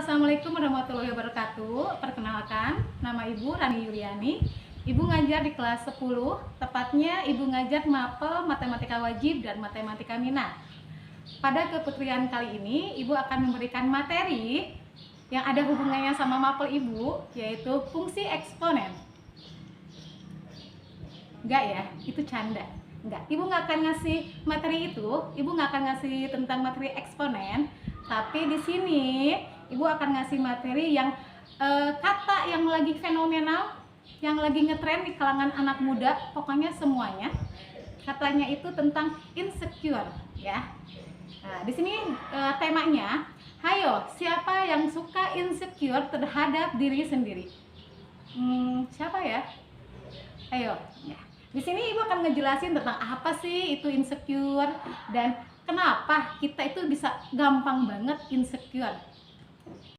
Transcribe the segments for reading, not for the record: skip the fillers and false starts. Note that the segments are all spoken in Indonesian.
Assalamualaikum warahmatullahi wabarakatuh. Perkenalkan, nama Ibu Rani Yuliani. Ibu ngajar di kelas 10, tepatnya Ibu ngajar mapel matematika wajib dan matematika minat. Pada keputrian kali ini, Ibu akan memberikan materi yang ada hubungannya sama mapel Ibu, yaitu fungsi eksponen. Enggak ya, itu canda. Enggak, Ibu nggak akan ngasih materi itu, Ibu nggak akan ngasih tentang materi eksponen. Tapi di sini Ibu akan ngasih materi yang kata yang lagi fenomenal, yang lagi ngetren di kalangan anak muda, pokoknya semuanya. Katanya itu tentang insecure, ya. Nah, di sini temanya, hayo, siapa yang suka insecure terhadap diri sendiri? Siapa ya? Ayo, ya. Di sini Ibu akan ngejelasin tentang apa sih itu insecure dan kenapa kita itu bisa gampang banget insecure.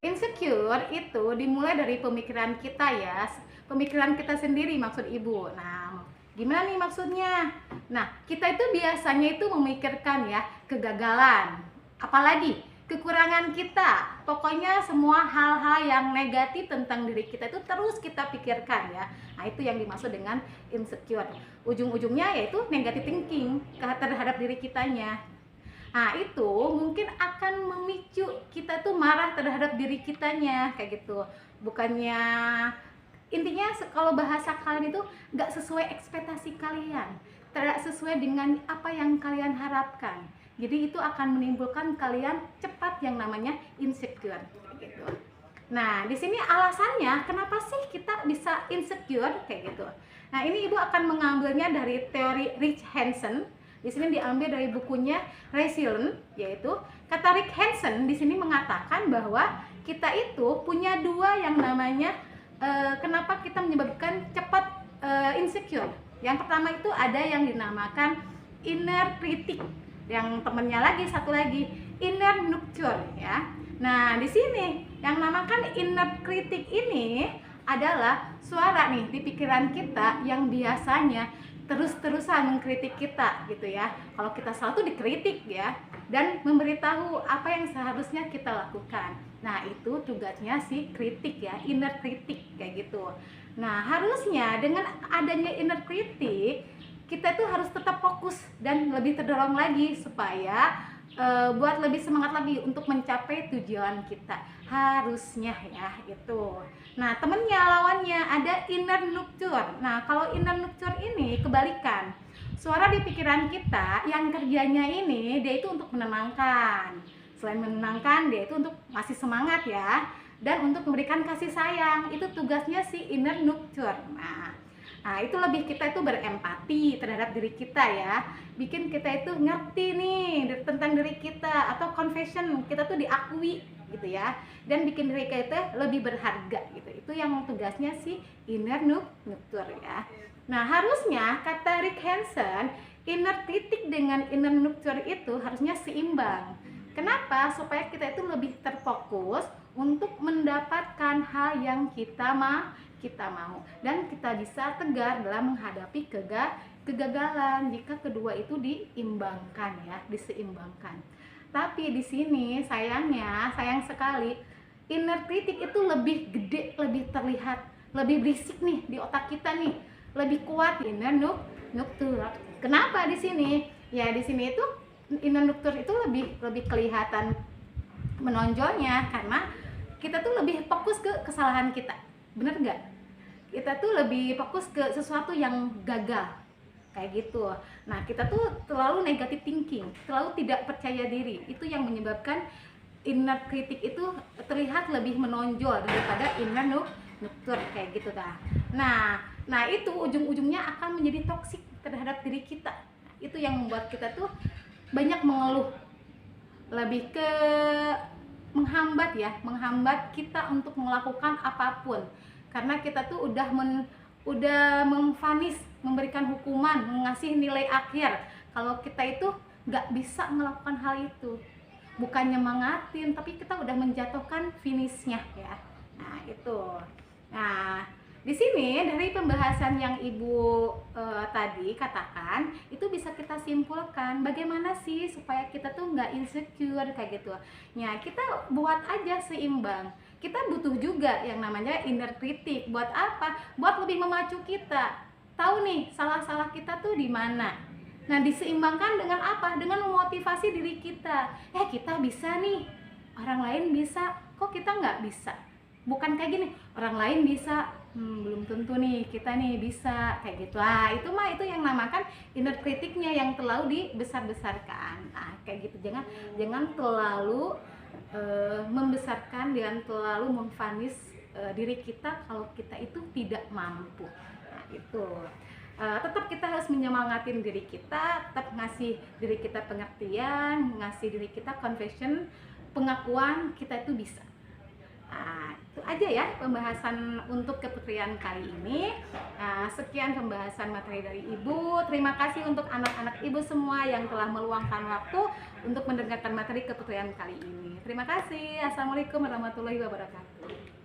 Insecure itu dimulai dari pemikiran kita ya, pemikiran kita sendiri maksud Ibu. Nah, gimana nih maksudnya? Nah, kita itu biasanya itu memikirkan ya kegagalan, apalagi kekurangan kita. Pokoknya semua hal-hal yang negatif tentang diri kita itu terus kita pikirkan ya. Nah, itu yang dimaksud dengan insecure. Ujung-ujungnya yaitu negative thinking terhadap diri kitanya. Nah, itu mungkin akan memicu kita tuh marah terhadap diri kitanya kayak gitu. Bukannya, intinya kalau bahasa kalian itu nggak sesuai ekspektasi kalian, tidak sesuai dengan apa yang kalian harapkan. Jadi itu akan menimbulkan kalian cepat yang namanya insecure kayak gitu. Nah, di sini alasannya kenapa sih kita bisa insecure kayak gitu. Nah, ini Ibu akan mengambilnya dari teori Rick Hanson. Di sini diambil dari bukunya Resilient, yaitu kata Rick Hanson di sini mengatakan bahwa kita itu punya dua yang namanya kenapa kita menyebabkan cepat insecure. Yang pertama itu ada yang dinamakan inner critic, yang temennya lagi satu lagi inner nurture ya. Nah, di sini yang namakan inner critic ini adalah suara nih di pikiran kita yang biasanya terus-terusan mengkritik kita gitu ya. Kalau kita salah tuh dikritik ya, dan memberitahu apa yang seharusnya kita lakukan. Nah, itu tugasnya si kritik ya, inner critic kayak gitu. Nah, harusnya dengan adanya inner critic, kita tuh harus tetap fokus dan lebih terdorong lagi supaya buat lebih semangat lagi untuk mencapai tujuan kita. Harusnya ya itu. Nah, temennya lawannya ada inner nurture. Nah, kalau inner nurture ini kebalikan. Suara di pikiran kita yang kerjanya ini dia itu untuk menenangkan. Selain menenangkan, dia itu untuk ngasih semangat ya, dan untuk memberikan kasih sayang. Itu tugasnya si inner nurture. Nah, itu lebih kita itu berempati terhadap diri kita ya, bikin kita itu ngerti nih tentang diri kita, atau confession kita tuh diakui gitu ya, dan bikin diri kita lebih berharga gitu. Itu yang tugasnya si inner nurture ya. Nah, harusnya kata Rick Hanson, inner critic dengan inner nurture itu harusnya seimbang. Kenapa? Supaya kita itu lebih terfokus untuk mendapatkan hal yang kita mau, dan kita bisa tegar dalam menghadapi kegagalan jika kedua itu diimbangkan ya, diseimbangkan. Tapi di sini sayang sekali inner critic itu lebih gede, lebih terlihat, lebih berisik nih di otak kita nih, lebih kuat inner nurture. Kenapa di sini? Ya di sini itu inner nurture itu lebih kelihatan menonjolnya karena kita tuh lebih fokus ke kesalahan kita. Bener nggak? Kita tuh lebih fokus ke sesuatu yang gagal kayak gitu. Nah, kita tuh terlalu negative thinking, terlalu tidak percaya diri. Itu yang menyebabkan inner critic itu terlihat lebih menonjol daripada inner nurture kayak gitu dah. Nah itu ujung-ujungnya akan menjadi toksik terhadap diri kita. Itu yang membuat kita tuh banyak mengeluh, lebih ke menghambat kita untuk melakukan apapun, karena kita tuh udah memvonis, memberikan hukuman, mengasih nilai akhir kalau kita itu nggak bisa melakukan hal itu. Bukan nyemangatin, tapi kita udah menjatuhkan finishnya ya. Nah itu. Nah, Di sini dari pembahasan yang Ibu tadi katakan, itu bisa kita simpulkan bagaimana sih supaya kita tuh nggak insecure kayak gitu. Ya, kita buat aja seimbang. Kita butuh juga yang namanya inner critic. Buat apa? Buat lebih memacu kita. Tahu nih salah-salah kita tuh di mana. Nah, diseimbangkan dengan apa? Dengan memotivasi diri kita. Kita bisa nih. Orang lain bisa, kok kita nggak bisa? Bukan kayak gini, orang lain bisa, belum tentu nih kita nih bisa kayak gitu. Itu yang namakan inner kritiknya yang terlalu dibesar-besarkan. Kayak gitu, jangan terlalu membesarkan dan terlalu memvonis diri kita kalau kita itu tidak mampu. Itu tetap kita harus menyemangatin diri kita, tetap ngasih diri kita pengertian, ngasih diri kita confession, pengakuan kita itu bisa. Itu aja ya pembahasan untuk keputrian kali ini. Sekian pembahasan materi dari Ibu. Terima kasih untuk anak-anak Ibu semua yang telah meluangkan waktu untuk mendengarkan materi keputrian kali ini. Terima kasih. Assalamualaikum warahmatullahi wabarakatuh.